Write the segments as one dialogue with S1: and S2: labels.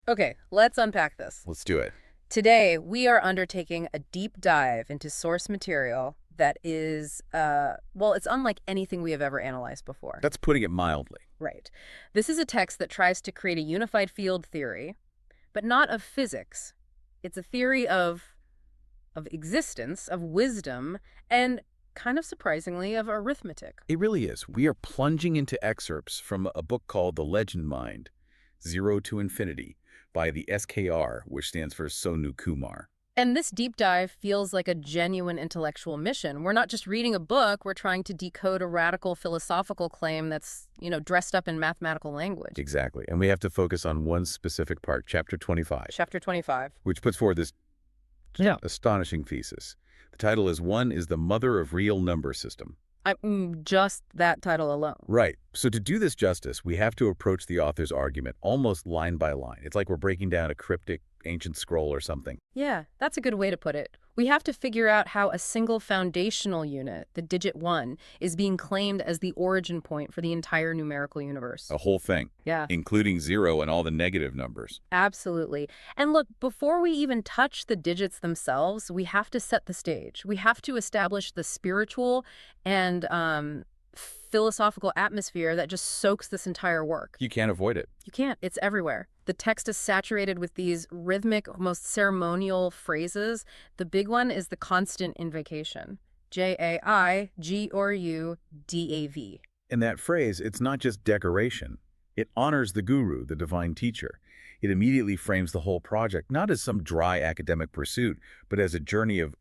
S1: Okay, let's unpack this.
S2: Let's do it.
S1: Today, we are undertaking a deep dive into source material that is, well, it's unlike anything we have ever analyzed before.
S2: That's putting it mildly.
S1: Right. This is a text that tries to create a unified field theory, but not of physics. It's a theory of existence, of wisdom, and kind of surprisingly, of arithmetic.
S2: It really is. We are plunging into excerpts from a book called The Legend Mind, Zero to Infinity, by the SKR, which stands for Sonu Kumar.
S1: And this deep dive feels like a genuine intellectual mission. We're not just reading a book, we're trying to decode a radical philosophical claim that's, dressed up in mathematical language.
S2: Exactly. And we have to focus on one specific part, Chapter 25,
S1: Chapter 25.
S2: which puts forward this astonishing thesis. The title is One is the Mother of Real Number System.
S1: Just that title alone.
S2: Right. So to do this justice, we have to approach the author's argument almost line by line. It's like we're breaking down a cryptic ancient scroll or something.
S1: Yeah, that's a good way to put it. We have to figure out how a single foundational unit, the digit 1, is being claimed as the origin point for the entire numerical universe.
S2: A whole thing.
S1: Yeah.
S2: Including 0 and all the negative numbers.
S1: Absolutely. And look, before we even touch the digits themselves, we have to set the stage. We have to establish the spiritual and philosophical atmosphere that just soaks this entire work.
S2: You can't avoid it.
S1: You can't. It's everywhere. The text is saturated with these rhythmic, almost ceremonial phrases. The big one is the constant invocation. J-A-I-G-R-U-D-A-V.
S2: In that phrase, it's not just decoration. It honors the guru, the divine teacher. It immediately frames the whole project, not as some dry academic pursuit, but as a journey of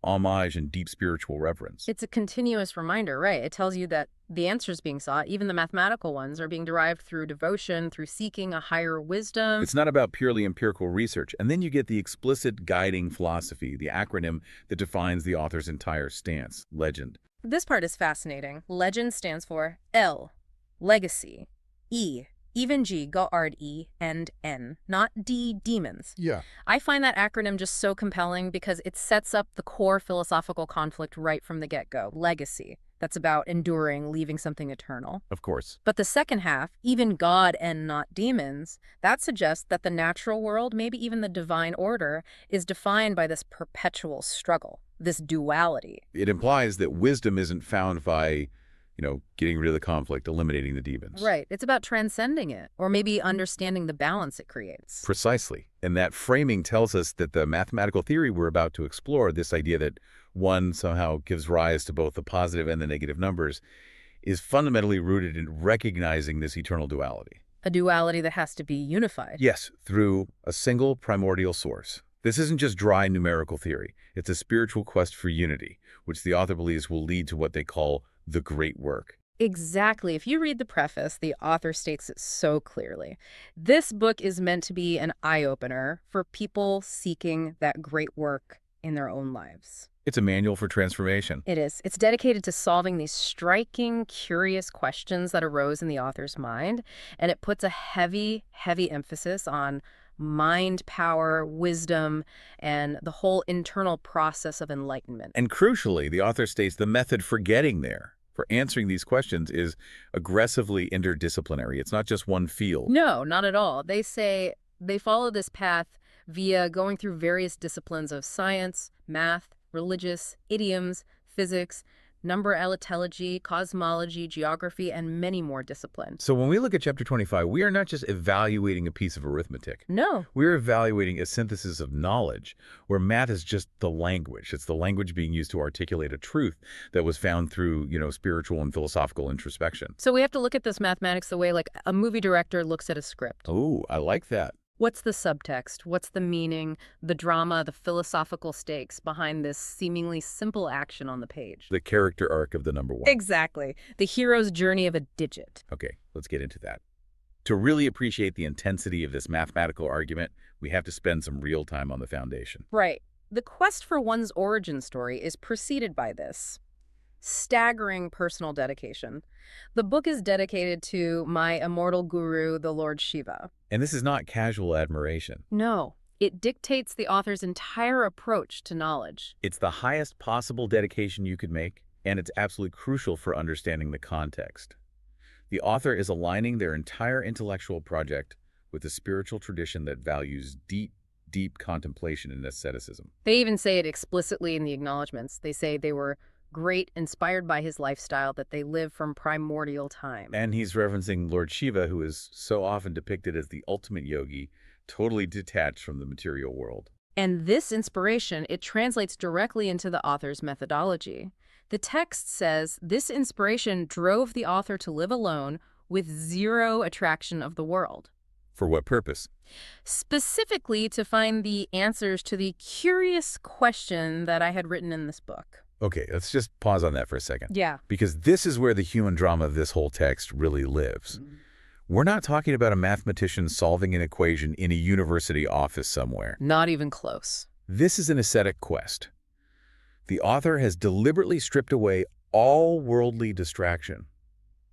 S2: homage and deep spiritual reverence.
S1: It's a continuous reminder, right? It tells you that the answers being sought, even the mathematical ones, are being derived through devotion, through seeking a higher wisdom.
S2: It's not about purely empirical research. And then you get the explicit guiding philosophy, the acronym that defines the author's entire stance, legend.
S1: This part is fascinating. Legend stands for L, legacy, E, even G, Gard E, and N, not D, demons.
S3: Yeah.
S1: I find that acronym just so compelling because it sets up the core philosophical conflict right from the get-go. Legacy. That's about enduring, leaving something eternal.
S2: Of course.
S1: But the second half, even God and not demons, that suggests that the natural world, maybe even the divine order, is defined by this perpetual struggle, this duality.
S2: It implies that wisdom isn't found by getting rid of the conflict, eliminating the demons.
S1: Right. It's about transcending it, or maybe understanding the balance it creates.
S2: Precisely. And that framing tells us that the mathematical theory we're about to explore, this idea that one somehow gives rise to both the positive and the negative numbers, is fundamentally rooted in recognizing this eternal duality.
S1: A duality that has to be unified.
S2: Yes, through a single primordial source. This isn't just dry numerical theory. It's a spiritual quest for unity, which the author believes will lead to what they call the great work.
S1: Exactly. If you read the preface, the author states it so clearly. This book is meant to be an eye-opener for people seeking that great work in their own lives.
S2: It's a manual for transformation.
S1: It is. It's dedicated to solving these striking, curious questions that arose in the author's mind, and it puts a heavy, heavy emphasis on mind power, wisdom, and the whole internal process of enlightenment.
S2: And crucially, the author states the method for getting there, for answering these questions, is aggressively interdisciplinary. It's not just one field.
S1: No, not at all. They say they follow this path via going through various disciplines of science, math, religious, idioms, physics, number allotelology, cosmology, geography, and many more disciplines.
S2: So when we look at Chapter 25, we are not just evaluating a piece of arithmetic.
S1: No.
S2: We're evaluating a synthesis of knowledge, where math is just the language. It's the language being used to articulate a truth that was found through, spiritual and philosophical introspection.
S1: So we have to look at this mathematics the way, like, a movie director looks at a script.
S2: Oh, I like that.
S1: What's the subtext? What's the meaning, the drama, the philosophical stakes behind this seemingly simple action on the page?
S2: The character arc of the number one.
S1: Exactly. The hero's journey of a digit.
S2: Okay, let's get into that. To really appreciate the intensity of this mathematical argument, we have to spend some real time on the foundation.
S1: Right. The quest for one's origin story is preceded by this staggering personal dedication. The book is dedicated to my immortal guru, the Lord Shiva.
S2: And this is not casual admiration.
S1: No, it dictates the author's entire approach to knowledge.
S2: It's the highest possible dedication you could make, and it's absolutely crucial for understanding the context. The author is aligning their entire intellectual project with a spiritual tradition that values deep, deep contemplation and asceticism.
S1: They even say it explicitly in the acknowledgments. They say they were great, inspired by his lifestyle, that they live from primordial time.
S2: And he's referencing Lord Shiva, who is so often depicted as the ultimate yogi, totally detached from the material world.
S1: And this inspiration, it translates directly into the author's methodology. The text says this inspiration drove the author to live alone with zero attraction of the world.
S2: For what purpose?
S1: Specifically to find the answers to the curious question that I had written in this book.
S2: Okay, let's just pause on that for a second.
S1: Yeah.
S2: Because this is where the human drama of this whole text really lives. We're not talking about a mathematician solving an equation in a university office somewhere.
S1: Not even close.
S2: This is an ascetic quest. The author has deliberately stripped away all worldly distraction.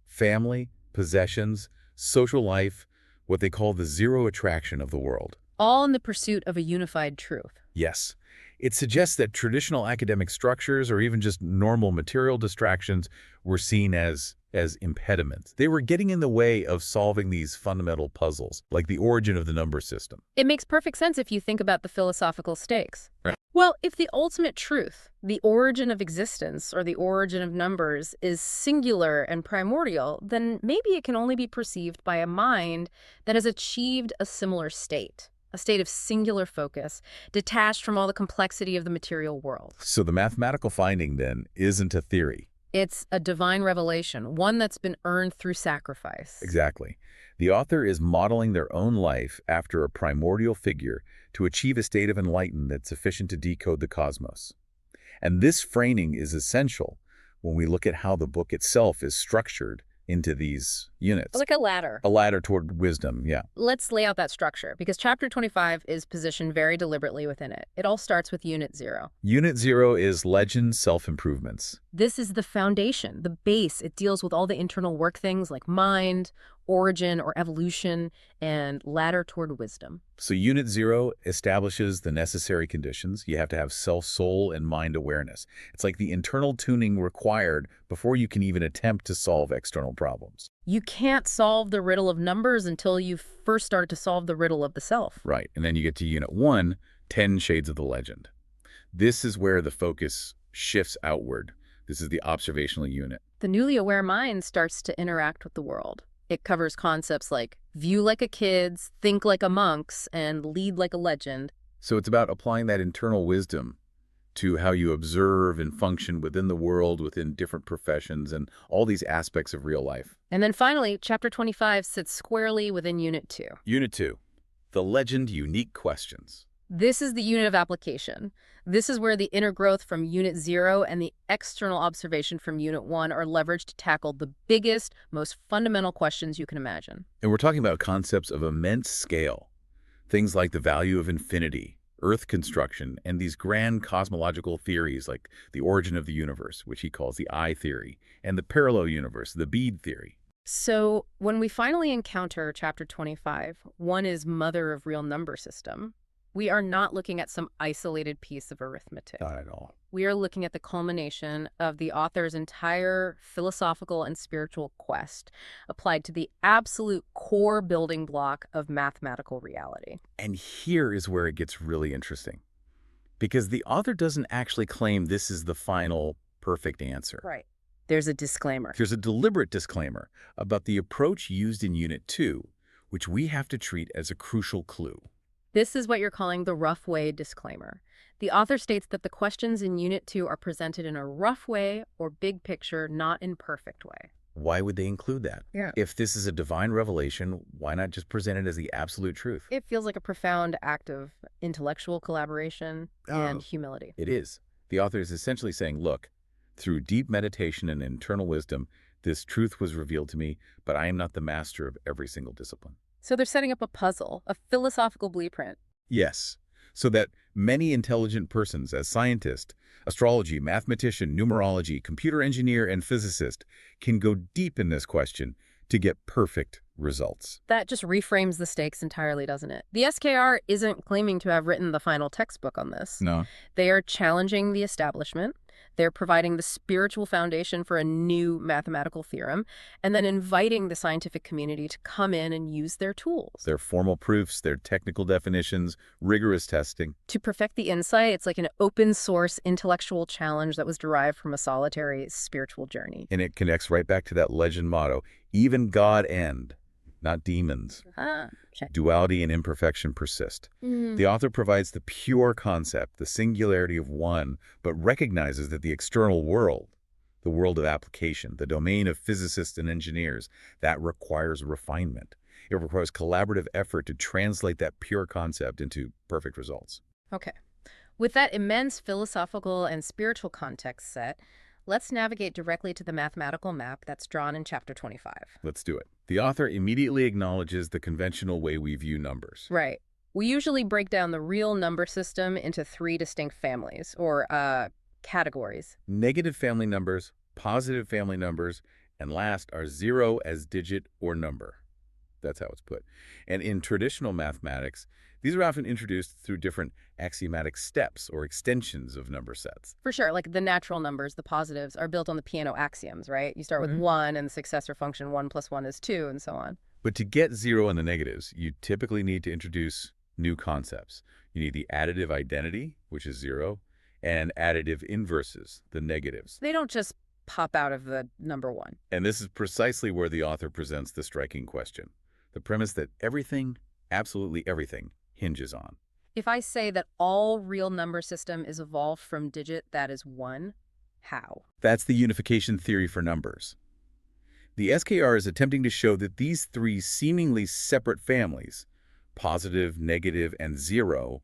S2: Family, possessions, social life, what they call the zero attraction of the world.
S1: All in the pursuit of a unified truth.
S2: Yes. It suggests that traditional academic structures or even just normal material distractions were seen as impediments. They were getting in the way of solving these fundamental puzzles, like the origin of the number system.
S1: It makes perfect sense if you think about the philosophical stakes.
S2: Right.
S1: Well, if the ultimate truth, the origin of existence or the origin of numbers, is singular and primordial, then maybe it can only be perceived by a mind that has achieved a similar state. A state of singular focus, detached from all the complexity of the material world.
S2: So the mathematical finding, then, isn't a theory.
S1: It's a divine revelation, one that's been earned through sacrifice.
S2: Exactly. The author is modeling their own life after a primordial figure to achieve a state of enlightenment that's sufficient to decode the cosmos. And this framing is essential when we look at how the book itself is structured into these units.
S1: Like a ladder.
S2: A ladder toward wisdom, yeah.
S1: Let's lay out that structure, because chapter 25 is positioned very deliberately within it. It all starts with Unit 0.
S2: Unit 0 is legend self-improvements.
S1: This is the foundation, the base. It deals with all the internal work things like mind, origin or evolution, and ladder toward wisdom.
S2: So Unit 0 establishes the necessary conditions. You have to have self, soul, and mind awareness. It's like the internal tuning required before you can even attempt to solve external problems.
S1: You can't solve the riddle of numbers until you first start to solve the riddle of the self.
S2: Right, and then you get to Unit 1, 10 Shades of the Legend. This is where the focus shifts outward. This is the observational unit.
S1: The newly aware mind starts to interact with the world. It covers concepts like view like a kid's, think like a monk's, and lead like a legend.
S2: So it's about applying that internal wisdom to how you observe and function within the world, within different professions, and all these aspects of real life.
S1: And then finally, chapter 25 sits squarely within Unit 2.
S2: Unit 2, the legend unique questions.
S1: This is the unit of application. This is where the inner growth from Unit 0 and the external observation from Unit 1 are leveraged to tackle the biggest, most fundamental questions you can imagine.
S2: And we're talking about concepts of immense scale. Things like the value of infinity, Earth construction, and these grand cosmological theories like the origin of the universe, which he calls the I theory, and the parallel universe, the bead theory.
S1: So when we finally encounter chapter 25, one is mother of real number system, we are not looking at some isolated piece of arithmetic.
S2: Not at all.
S1: We are looking at the culmination of the author's entire philosophical and spiritual quest applied to the absolute core building block of mathematical reality.
S2: And here is where it gets really interesting. Because the author doesn't actually claim this is the final perfect answer.
S1: Right. There's a disclaimer.
S2: There's a deliberate disclaimer about the approach used in Unit 2, which we have to treat as a crucial clue.
S1: This is what you're calling the rough way disclaimer. The author states that the questions in Unit 2 are presented in a rough way or big picture, not in perfect way.
S2: Why would they include that?
S1: Yeah.
S2: If this is a divine revelation, why not just present it as the absolute truth?
S1: It feels like a profound act of intellectual collaboration and humility.
S2: It is. The author is essentially saying, look, through deep meditation and internal wisdom, this truth was revealed to me, but I am not the master of every single discipline.
S1: So they're setting up a puzzle, a philosophical blueprint.
S2: Yes, so that many intelligent persons as scientist, astrology, mathematician, numerology, computer engineer, and physicist can go deep in this question to get perfect results.
S1: That just reframes the stakes entirely, doesn't it? The SKR isn't claiming to have written the final textbook on this.
S2: No.
S1: They are challenging the establishment. They're providing the spiritual foundation for a new mathematical theorem, and then inviting the scientific community to come in and use their tools.
S2: Their formal proofs, their technical definitions, rigorous testing.
S1: To perfect the insight, it's like an open source intellectual challenge that was derived from a solitary spiritual journey.
S2: And it connects right back to that legend motto, even God end, not demons.
S1: Okay.
S2: Duality and imperfection persist. The author provides the pure concept, the singularity of one, but recognizes that the external world, the world of application, the domain of physicists and engineers, that requires refinement. It requires collaborative effort to translate that pure concept into perfect results.
S1: Okay. With that immense philosophical and spiritual context set, let's navigate directly to the mathematical map that's drawn in Chapter 25.
S2: Let's do it. The author immediately acknowledges the conventional way we view numbers.
S1: Right. We usually break down the real number system into three distinct families, or categories.
S2: Negative family numbers, positive family numbers, and last are zero as digit or number. That's how it's put. And in traditional mathematics, these are often introduced through different axiomatic steps or extensions of number sets.
S1: For sure, like the natural numbers, the positives, are built on the Peano axioms, right? You start with 1 and the successor function 1 plus 1 is 2, and so on.
S2: But to get zero in the negatives, you typically need to introduce new concepts. You need the additive identity, which is 0, and additive inverses, the negatives.
S1: They don't just pop out of the number 1.
S2: And this is precisely where the author presents the striking question. The premise that everything, absolutely everything, hinges on.
S1: If I say that all real number system is evolved from digit that is 1, how?
S2: That's the unification theory for numbers. The SKR is attempting to show that these three seemingly separate families, positive, negative, and 0,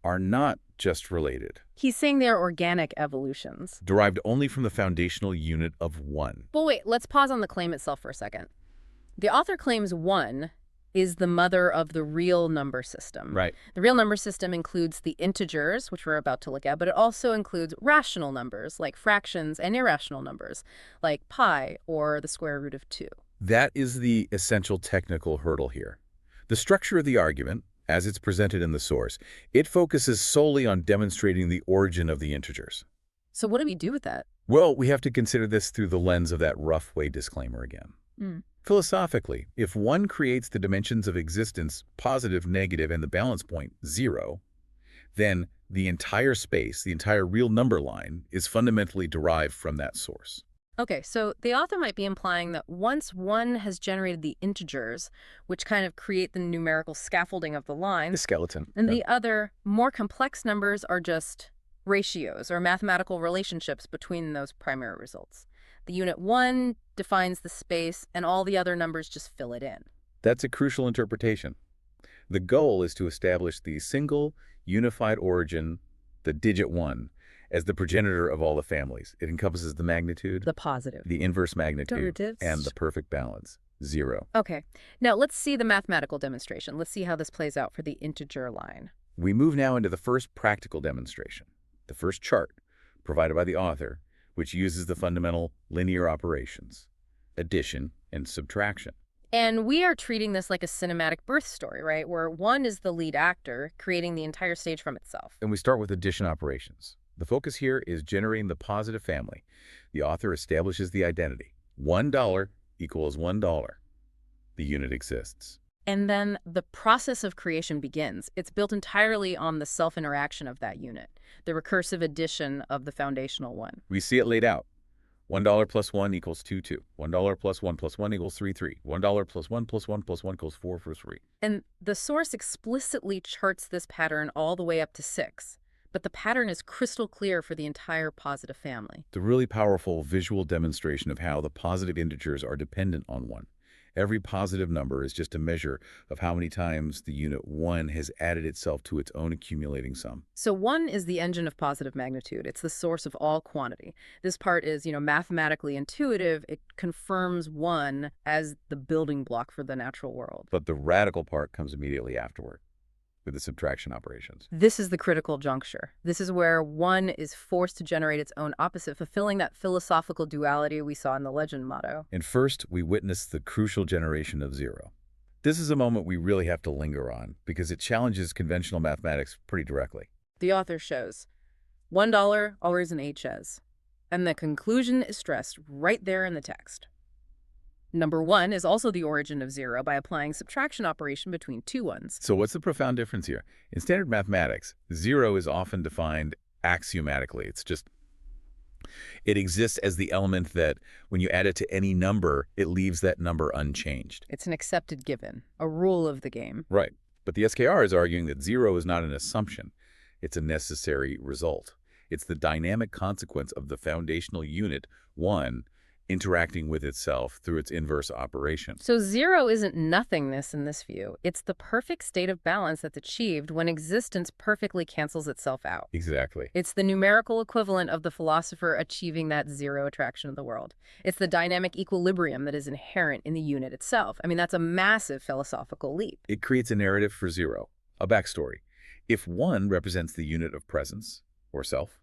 S2: are not just related.
S1: He's saying they're organic evolutions.
S2: Derived only from the foundational unit of 1.
S1: But wait, let's pause on the claim itself for a second. The author claims 1 is the mother of the real number system.
S2: Right.
S1: The real number system includes the integers, which we're about to look at, but it also includes rational numbers, like fractions, and irrational numbers, like pi or the square root of 2.
S2: That is the essential technical hurdle here. The structure of the argument, as it's presented in the source, it focuses solely on demonstrating the origin of the integers.
S1: So what do we do with that?
S2: Well, we have to consider this through the lens of that rough way disclaimer again. Philosophically, if 1 creates the dimensions of existence, positive, negative, and the balance point, 0, then the entire space, the entire real number line, is fundamentally derived from that source.
S1: Okay, so the author might be implying that once 1 has generated the integers, which kind of create the numerical scaffolding of the line,
S2: The skeleton.
S1: and the other, more complex numbers are just ratios or mathematical relationships between those primary results. The unit 1 defines the space, and all the other numbers just fill it in.
S2: That's a crucial interpretation. The goal is to establish the single, unified origin, the digit 1, as the progenitor of all the families. It encompasses the magnitude,
S1: The positive.
S2: the inverse magnitude,
S1: Derivatives.
S2: and the perfect balance, 0.
S1: Okay, now let's see the mathematical demonstration. Let's see how this plays out for the integer line.
S2: We move now into the first practical demonstration, the first chart provided by the author, which uses the fundamental linear operations, addition and subtraction.
S1: And we are treating this like a cinematic birth story, right? Where 1 is the lead actor, creating the entire stage from itself.
S2: And we start with addition operations. The focus here is generating the positive family. The author establishes the identity. $1 equals $1. The unit exists.
S1: And then the process of creation begins. It's built entirely on the self-interaction of that unit, the recursive addition of the foundational 1.
S2: We see it laid out. $1 plus 1 equals 2, 2. $1 plus 1 plus 1 equals 3, 3. $1 plus 1 plus 1 plus 1 equals 4, 4, 3.
S1: And the source explicitly charts this pattern all the way up to 6. But the pattern is crystal clear for the entire positive family.
S2: It's a really powerful visual demonstration of how the positive integers are dependent on 1. Every positive number is just a measure of how many times the unit 1 has added itself to its own accumulating sum.
S1: So 1 is the engine of positive magnitude. It's the source of all quantity. This part is, mathematically intuitive. It confirms 1 as the building block for the natural world.
S2: But the radical part comes immediately afterward. with the subtraction operations.
S1: This is the critical juncture. This is where one is forced to generate its own opposite, fulfilling that philosophical duality we saw in the legend motto.
S2: And first, we witness the crucial generation of zero. This is a moment we really have to linger on because it challenges conventional mathematics pretty directly.
S1: The author shows $1 always an HS, and the conclusion is stressed right there in the text. Number one is also the origin of zero by applying subtraction operation between two ones.
S2: So what's the profound difference here? In standard mathematics, zero is often defined axiomatically. It exists as the element that when you add it to any number, it leaves that number unchanged.
S1: It's an accepted given, a rule of the game.
S2: Right. But the SKR is arguing that zero is not an assumption. It's a necessary result. It's the dynamic consequence of the foundational unit, 1, interacting with itself through its inverse operation.
S1: So zero isn't nothingness in this view. It's the perfect state of balance that's achieved when existence perfectly cancels itself out.
S2: Exactly.
S1: It's the numerical equivalent of the philosopher achieving that zero attraction of the world. It's the dynamic equilibrium that is inherent in the unit itself. I mean, that's a massive philosophical leap.
S2: It creates a narrative for zero, a backstory. If 1 represents the unit of presence, or self,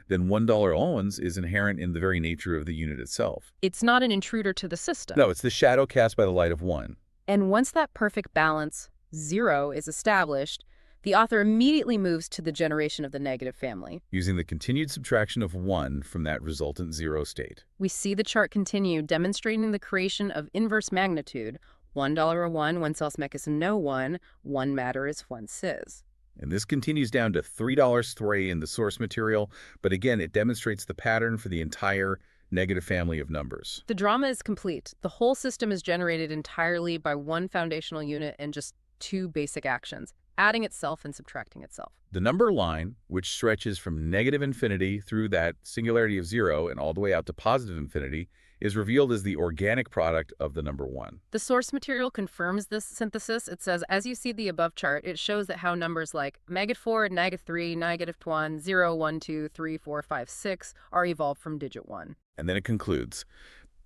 S2: then $1 owens is inherent in the very nature of the unit itself.
S1: It's not an intruder to the system.
S2: No, it's the shadow cast by the light of 1.
S1: And once that perfect balance, zero, is established, the author immediately moves to the generation of the negative family.
S2: Using the continued subtraction of 1 from that resultant zero state.
S1: We see the chart continue, demonstrating the creation of inverse magnitude. $1 a 1, 1 else mech is no 1, 1 matter is 1 sis.
S2: And this continues down to $3 in the source material, but again, it demonstrates the pattern for the entire negative family of numbers.
S1: The drama is complete. The whole system is generated entirely by one foundational unit and just two basic actions, adding itself and subtracting itself.
S2: The number line, which stretches from negative infinity through that singularity of 0 and all the way out to positive infinity, is revealed as the organic product of the number 1.
S1: The source material confirms this synthesis. It says, as you see the above chart, it shows that how numbers like -4, -3, -1, 0, 1, 2, 3, 4, 5, 6 are evolved from digit 1.
S2: And then it concludes.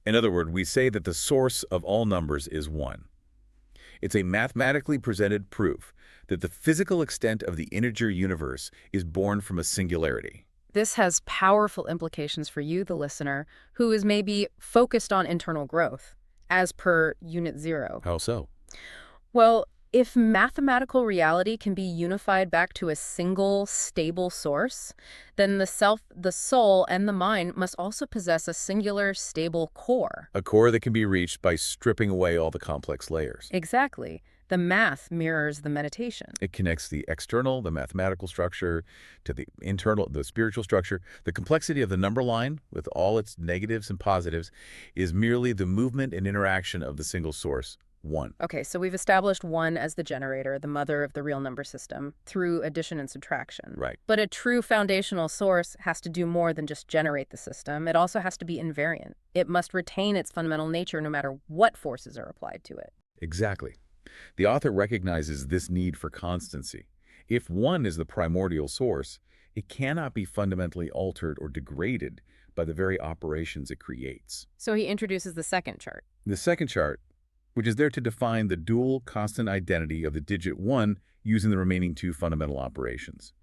S2: In other words, we say that the source of all numbers is 1. It's a mathematically presented proof that the physical extent of the integer universe is born from a singularity.
S1: This has powerful implications for you, the listener, who is maybe focused on internal growth, as per Unit 0.
S2: How so?
S1: Well, if mathematical reality can be unified back to a single, stable source, then the self, the soul, and the mind must also possess a singular, stable core.
S2: A core that can be reached by stripping away all the complex layers.
S1: Exactly. The math mirrors the meditation.
S2: It connects the external, the mathematical structure, to the internal, the spiritual structure. The complexity of the number line, with all its negatives and positives, is merely the movement and interaction of the single source, 1.
S1: Okay, so we've established 1 as the generator, the mother of the real number system, through addition and subtraction.
S2: Right.
S1: But a true foundational source has to do more than just generate the system. It also has to be invariant. It must retain its fundamental nature no matter what forces are applied to it.
S2: Exactly. The author recognizes this need for constancy. If 1 is the primordial source, it cannot be fundamentally altered or degraded by the very operations it creates.
S1: So he introduces the second chart.
S2: The second chart, which is there to define the dual constant identity of the digit 1 using the remaining two fundamental operations,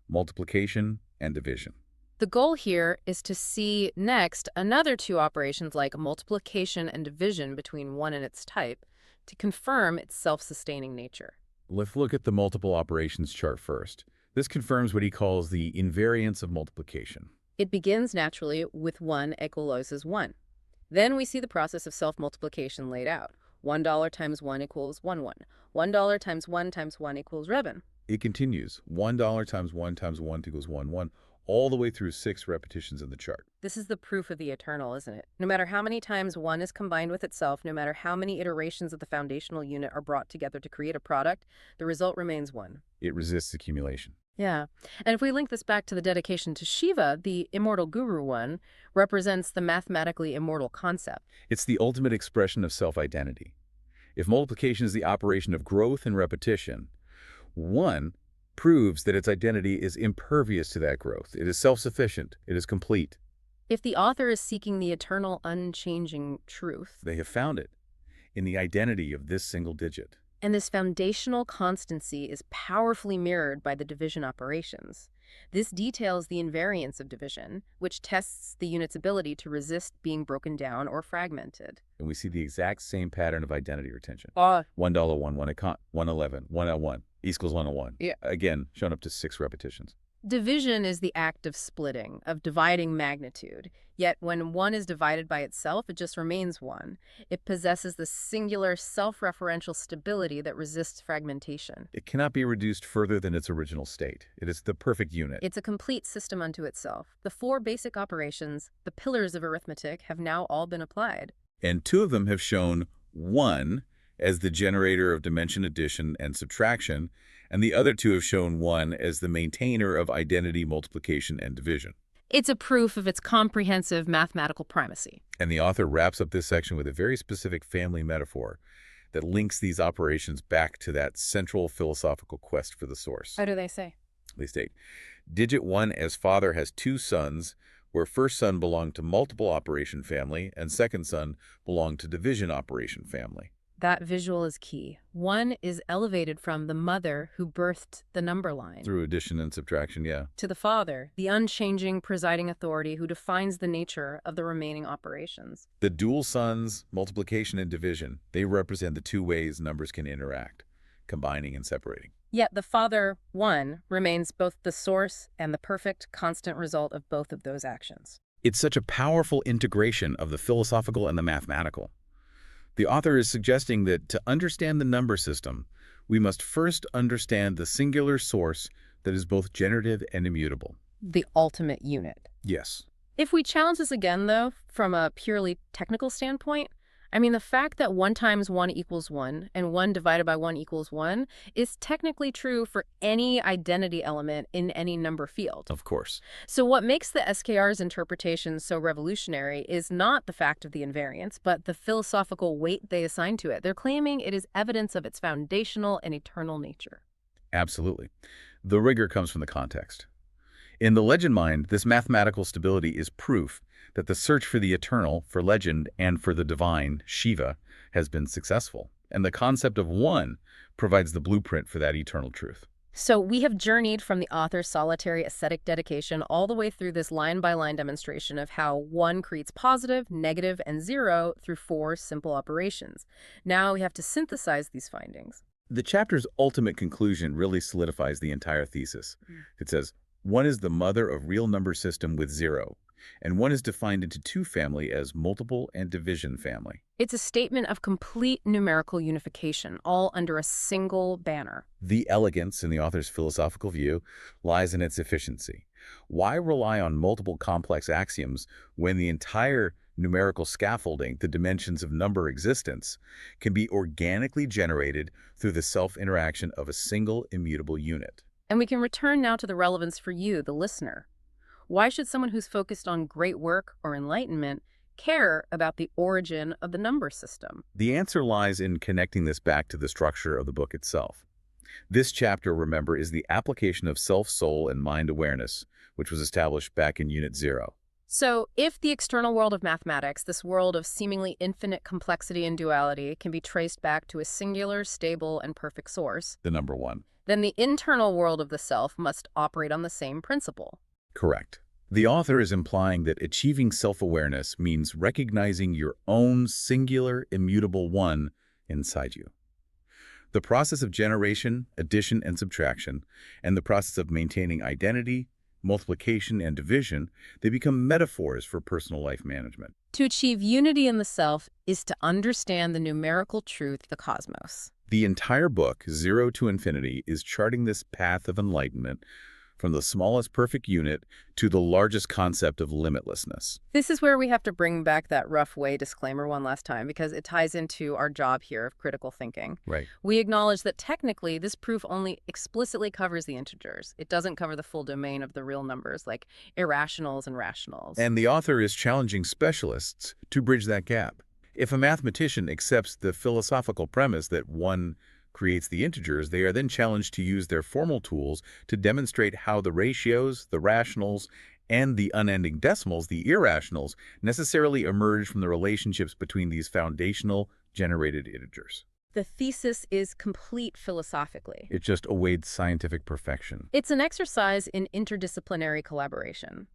S2: multiplication and division.
S1: The goal here is to see next another two operations like multiplication and division between 1 and its type, to confirm its self-sustaining nature.
S2: Let's look at the multiple operations chart first. This confirms what he calls the invariance of multiplication.
S1: It begins naturally with 1 equalizes 1. Then we see the process of self-multiplication laid out. $1 times 1 equals 1, 1. $1 times 1 times 1 equals Rebin.
S2: It continues. $1 times 1 times 1 equals 1, 1, all the way through 6 repetitions in the chart.
S1: This is the proof of the eternal, isn't it? No matter how many times 1 is combined with itself, no matter how many iterations of the foundational unit are brought together to create a product, the result remains 1.
S2: It resists accumulation.
S1: Yeah. And if we link this back to the dedication to Shiva, the immortal guru one represents the mathematically immortal concept.
S2: It's the ultimate expression of self-identity. If multiplication is the operation of growth and repetition, 1 proves that its identity is impervious to that growth. It is self-sufficient. It is complete.
S1: If the author is seeking the eternal, unchanging truth,
S2: They have found it in the identity of this single digit.
S1: And this foundational constancy is powerfully mirrored by the division operations. This details the invariance of division, which tests the unit's ability to resist being broken down or fragmented.
S2: And we see the exact same pattern of identity retention.
S1: Ah,
S2: $1, 111, 101, equals 101.
S1: yeah.
S2: Again, shown up to 6 repetitions.
S1: Division is the act of splitting, of dividing magnitude. Yet when one is divided by itself, it just remains one. It possesses the singular self-referential stability that resists fragmentation.
S2: It cannot be reduced further than its original state. It is the perfect unit.
S1: It's a complete system unto itself. The 4 basic operations, the pillars of arithmetic, have now all been applied.
S2: And 2 of them have shown 1 as the generator of dimension addition and subtraction, and the other 2 have shown 1 as the maintainer of identity multiplication and division.
S1: It's a proof of its comprehensive mathematical primacy.
S2: And the author wraps up this section with a very specific family metaphor that links these operations back to that central philosophical quest for the source.
S1: How do they say?
S2: They state, digit 1 as father has 2 sons, where first son belonged to multiple operation family and second son belonged to division operation family.
S1: That visual is key. 1 is elevated from the mother who birthed the number line
S2: Through addition and subtraction, yeah.
S1: to the father, the unchanging presiding authority who defines the nature of the remaining operations.
S2: The dual sons, multiplication and division, they represent the 2 ways numbers can interact, combining and separating.
S1: Yet the father, 1, remains both the source and the perfect constant result of both of those actions.
S2: It's such a powerful integration of the philosophical and the mathematical. The author is suggesting that to understand the number system, we must first understand the singular source that is both generative and immutable.
S1: The ultimate unit.
S2: Yes.
S1: If we challenge this again, though, from a purely technical standpoint, the fact that 1 times 1 equals 1 and 1 divided by 1 equals 1 is technically true for any identity element in any number field.
S2: Of course.
S1: So what makes the SKR's interpretation so revolutionary is not the fact of the invariance, but the philosophical weight they assign to it. They're claiming it is evidence of its foundational and eternal nature.
S2: Absolutely. The rigor comes from the context. In the legend mind, this mathematical stability is proof that the search for the eternal, for legend, and for the divine, Shiva, has been successful. And the concept of 1 provides the blueprint for that eternal truth.
S1: So we have journeyed from the author's solitary ascetic dedication all the way through this line-by-line demonstration of how 1 creates positive, negative, and 0 through 4 simple operations. Now we have to synthesize these findings.
S2: The chapter's ultimate conclusion really solidifies the entire thesis. It says, 1 is the mother of real number system with 0, and 1 is defined into 2 family as multiple and division family.
S1: It's a statement of complete numerical unification, all under a single banner.
S2: The elegance in the author's philosophical view lies in its efficiency. Why rely on multiple complex axioms when the entire numerical scaffolding, the dimensions of number existence, can be organically generated through the self-interaction of a single immutable unit?
S1: And we can return now to the relevance for you, the listener. Why should someone who's focused on great work or enlightenment care about the origin of the number system?
S2: The answer lies in connecting this back to the structure of the book itself. This chapter, remember, is the application of self, soul, and mind awareness, which was established back in Unit 0.
S1: So if the external world of mathematics, this world of seemingly infinite complexity and duality, can be traced back to a singular, stable, and perfect source,
S2: The number 1.
S1: then the internal world of the self must operate on the same principle.
S2: Correct. The author is implying that achieving self-awareness means recognizing your own singular, immutable 1 inside you. The process of generation, addition, and subtraction, and the process of maintaining identity, multiplication, and division, they become metaphors for personal life management.
S1: To achieve unity in the self is to understand the numerical truth of the cosmos.
S2: The entire book, 0 to Infinity, is charting this path of enlightenment from the smallest perfect unit to the largest concept of limitlessness.
S1: This is where we have to bring back that rough way disclaimer one last time, because it ties into our job here of critical thinking.
S2: Right.
S1: We acknowledge that technically this proof only explicitly covers the integers. It doesn't cover the full domain of the real numbers, like irrationals and rationals.
S2: And the author is challenging specialists to bridge that gap. If a mathematician accepts the philosophical premise that 1 creates the integers, they are then challenged to use their formal tools to demonstrate how the ratios, the rationals, and the unending decimals, the irrationals, necessarily emerge from the relationships between these foundational generated integers.
S1: The thesis is complete philosophically.
S2: It just awaits scientific perfection.
S1: It's an exercise in interdisciplinary collaboration.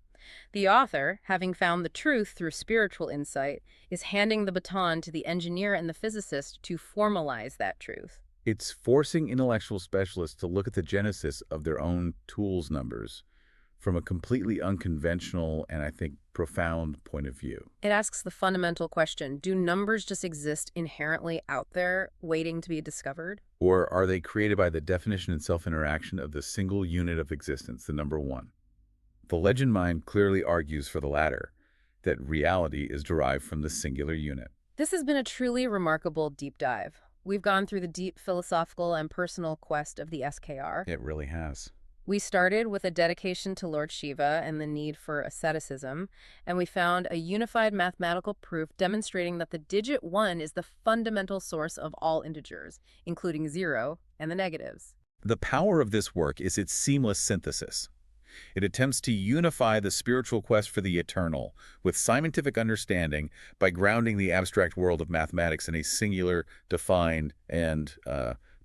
S1: The author, having found the truth through spiritual insight, is handing the baton to the engineer and the physicist to formalize that truth.
S2: It's forcing intellectual specialists to look at the genesis of their own tools numbers from a completely unconventional and, I think, profound point of view.
S1: It asks the fundamental question, do numbers just exist inherently out there, waiting to be discovered?
S2: Or are they created by the definition and self-interaction of the single unit of existence, the number one? The legend mind clearly argues for the latter, that reality is derived from the singular unit.
S1: This has been a truly remarkable deep dive. We've gone through the deep philosophical and personal quest of the SKR.
S2: It really has.
S1: We started with a dedication to Lord Shiva and the need for asceticism, and we found a unified mathematical proof demonstrating that the digit 1 is the fundamental source of all integers, including 0 and the negatives.
S2: The power of this work is its seamless synthesis. It attempts to unify the spiritual quest for the eternal with scientific understanding by grounding the abstract world of mathematics in a singular, defined, and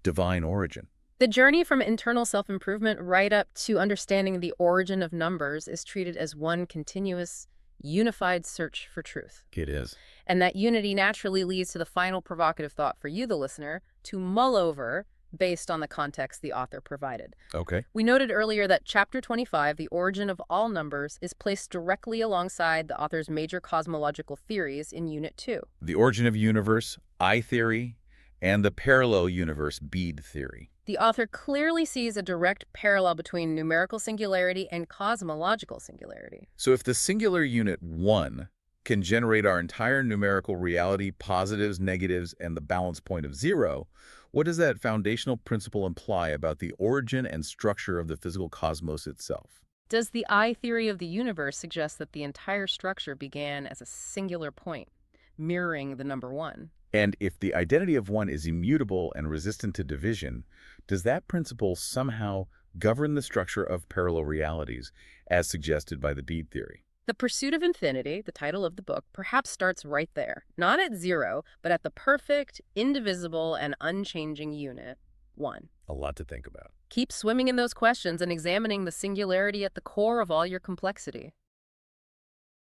S2: divine origin.
S1: The journey from internal self-improvement right up to understanding the origin of numbers is treated as one continuous, unified search for truth.
S2: It is.
S1: And that unity naturally leads to the final provocative thought for you, the listener, to mull over based on the context the author provided.
S2: Okay.
S1: We noted earlier that Chapter 25, The Origin of All Numbers, is placed directly alongside the author's major cosmological theories in Unit 2.
S2: The origin of universe, I theory, and the parallel universe, bead theory.
S1: The author clearly sees a direct parallel between numerical singularity and cosmological singularity.
S2: So if the singular unit 1 can generate our entire numerical reality, positives, negatives, and the balance point of 0, what does that foundational principle imply about the origin and structure of the physical cosmos itself?
S1: Does the I theory of the universe suggest that the entire structure began as a singular point, mirroring the number 1?
S2: And if the identity of 1 is immutable and resistant to division, does that principle somehow govern the structure of parallel realities, as suggested by the bead theory?
S1: The Pursuit of Infinity, the title of the book, perhaps starts right there. Not at 0, but at the perfect, indivisible, and unchanging unit, 1.
S2: A lot to think about.
S1: Keep swimming in those questions and examining the singularity at the core of all your complexity.